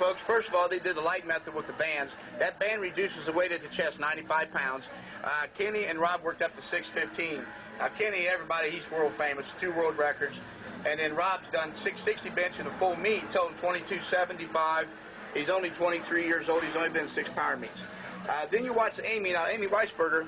folks. First of all, they did the light method with the bands. That band reduces the weight at the chest, 95 pounds. Kenny and Rob worked up to 615. Kenny, everybody, he's world famous, 2 world records. And then Rob's done 660 bench in a full meet, total 2275. He's only 23 years old. He's only been in 6 power meets. Then you watch Amy. Now, Amy Weisberger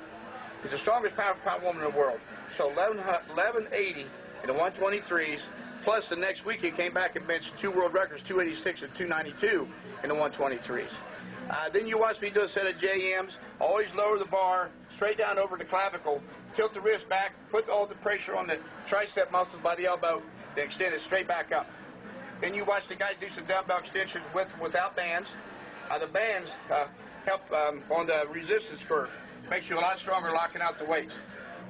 is the strongest pound woman in the world. So 1180 in the 123s. Plus, the next week he came back and benched 2 world records, 286 and 292 in the 123s. Then you watch me do a set of JMs. Always lower the bar, straight down over the clavicle, tilt the wrist back, put all the pressure on the tricep muscles by the elbow, then extend it straight back up. Then you watch the guys do some dumbbell extensions with and without bands. The bands help on the resistance curve. Makes you a lot stronger locking out the weights.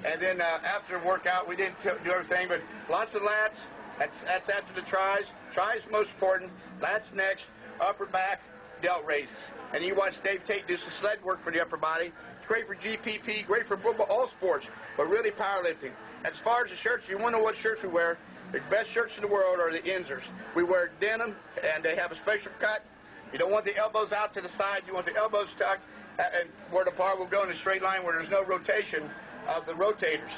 And then after workout, we didn't do everything, but lots of lats. That's after the tries. Tries most important. Lats next. Upper back, delt raises. And you watch Dave Tate do some sled work for the upper body. It's great for GPP, great for football, all sports, but really powerlifting. As far as the shirts, you want to know what shirts we wear. The best shirts in the world are the Inzers. We wear denim, and they have a special cut. You don't want the elbows out to the side. You want the elbows tucked, and where the bar will go in a straight line where there's no rotation of the rotators.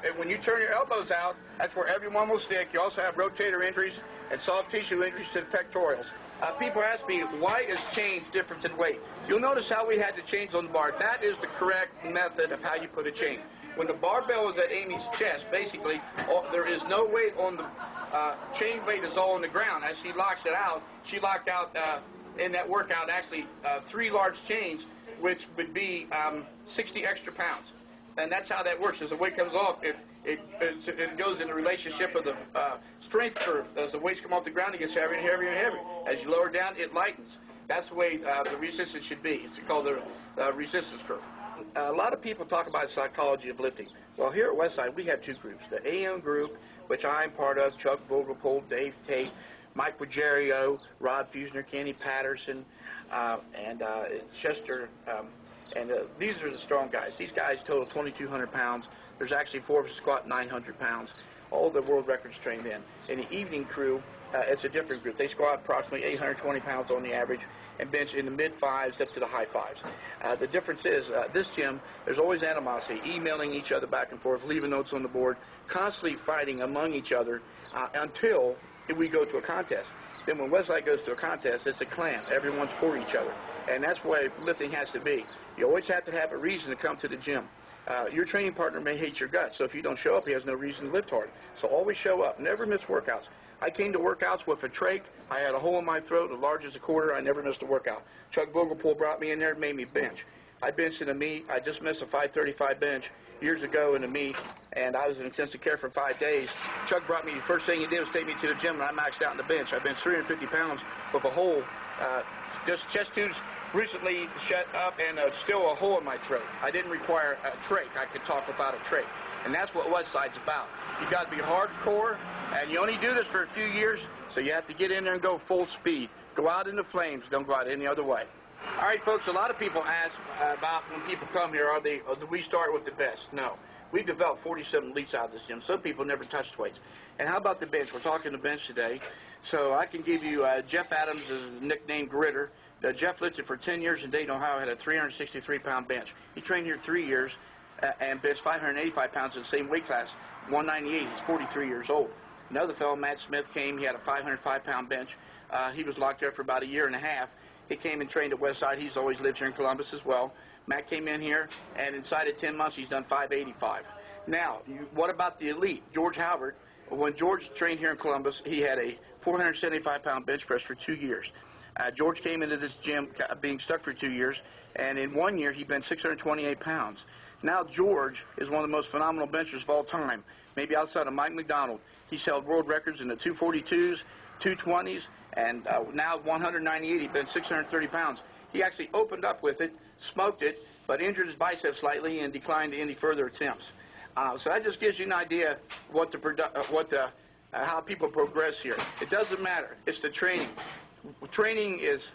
And when you turn your elbows out, that's where everyone will stick. You also have rotator injuries and soft tissue injuries to the pectorals. People ask me, why is change different than weight? You'll notice how we had the chains on the bar. That is the correct method of how you put a chain. When the barbell was at Amy's chest, basically, there is no weight on the chain weight is all on the ground. As she locks it out, she locked out in that workout actually 3 large chains, which would be 60 extra pounds. And that's how that works. As the weight comes off, it goes in the relationship of the strength curve. As the weights come off the ground, it gets heavier and heavier and heavier. As you lower down, it lightens. That's the way the resistance should be. It's called the resistance curve. A lot of people talk about psychology of lifting. Well, here at Westside, we have 2 groups. The AM group, which I'm part of, Chuck Vogelpohl, Dave Tate, Mike Ruggiero, Rod Fusner, Kenny Patterson, and Chester. These are the strong guys. These guys total 2,200 pounds. There's actually 4 of us squat 900 pounds. All the world records trained in. In the evening crew, it's a different group. They squat approximately 820 pounds on the average and bench in the mid-5s up to the high 5s. The difference is, this gym, there's always animosity, emailing each other back and forth, leaving notes on the board, constantly fighting among each other until we go to a contest. Then when Westside goes to a contest, it's a clan. Everyone's for each other. And that's the way lifting has to be. You always have to have a reason to come to the gym. Your training partner may hate your guts, so if you don't show up, he has no reason to lift hard. So always show up. Never miss workouts. I came to workouts with a trach. I had a hole in my throat, as large as a quarter. I never missed a workout. Chuck Vogelpohl brought me in there and made me bench. I benched in a meet. I just missed a 535 bench years ago in a meet, and I was in intensive care for 5 days. Chuck brought me, the first thing he did was take me to the gym, and I maxed out in the bench. I benched 350 pounds with a hole, just chest tubes recently shut up and still a hole in my throat. I didn't require a trach. I could talk without a trach. And that's what Westside's about. You got to be hardcore, and you only do this for a few years, so you have to get in there and go full speed. Go out in the flames. Don't go out any other way. All right, folks, a lot of people ask about when people come here, do we start with the best? No. We've developed 47 elites out of this gym. Some people never touched weights. And how about the bench? We're talking the bench today. So I can give you Jeff Adams is nicknamed Gritter. Jeff lifted for 10 years in Dayton, Ohio, had a 363-pound bench. He trained here 3 years and benched 585 pounds in the same weight class, 198. He's 43 years old. Another fellow, Matt Smith, came. He had a 505-pound bench. He was locked there for about a year and a half. He came and trained at Westside. He's always lived here in Columbus as well. Matt came in here, and inside of 10 months, he's done 585. Now, what about the elite? George Halbert, when George trained here in Columbus, he had a 475-pound bench press for 2 years. George came into this gym being stuck for 2 years, and in 1 year, he benched 628 pounds. Now, George is one of the most phenomenal benchers of all time, maybe outside of Mike McDonald. He's held world records in the 242s, 220s, and now 198. He benched 630 pounds. He actually opened up with it, smoked it, but injured his biceps slightly and declined any further attempts. So that just gives you an idea how people progress here. It doesn't matter. It's the training. Training is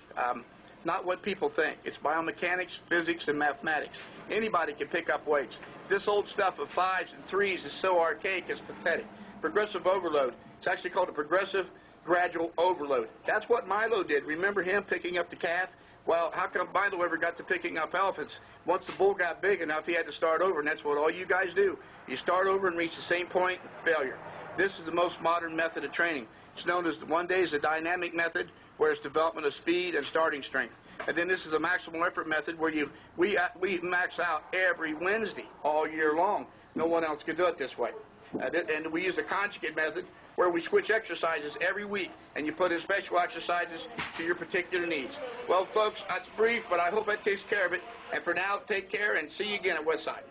not what people think. It's biomechanics, physics, and mathematics. Anybody can pick up weights. This old stuff of 5s and 3s is so archaic, it's pathetic. Progressive overload. It's actually called a progressive gradual overload. That's what Milo did. Remember him picking up the calf? Well, how come Milo ever got to picking up elephants? Once the bull got big enough, he had to start over, and that's what all you guys do. You start over and reach the same point, failure. This is the most modern method of training. It's known as one day is a dynamic method, where it's development of speed and starting strength. And then this is a maximal effort method where we max out every Wednesday all year long. No one else can do it this way. And we use the conjugate method where we switch exercises every week, and you put in special exercises to your particular needs. Well, folks, that's brief, but I hope that takes care of it. And for now, take care and see you again at Westside.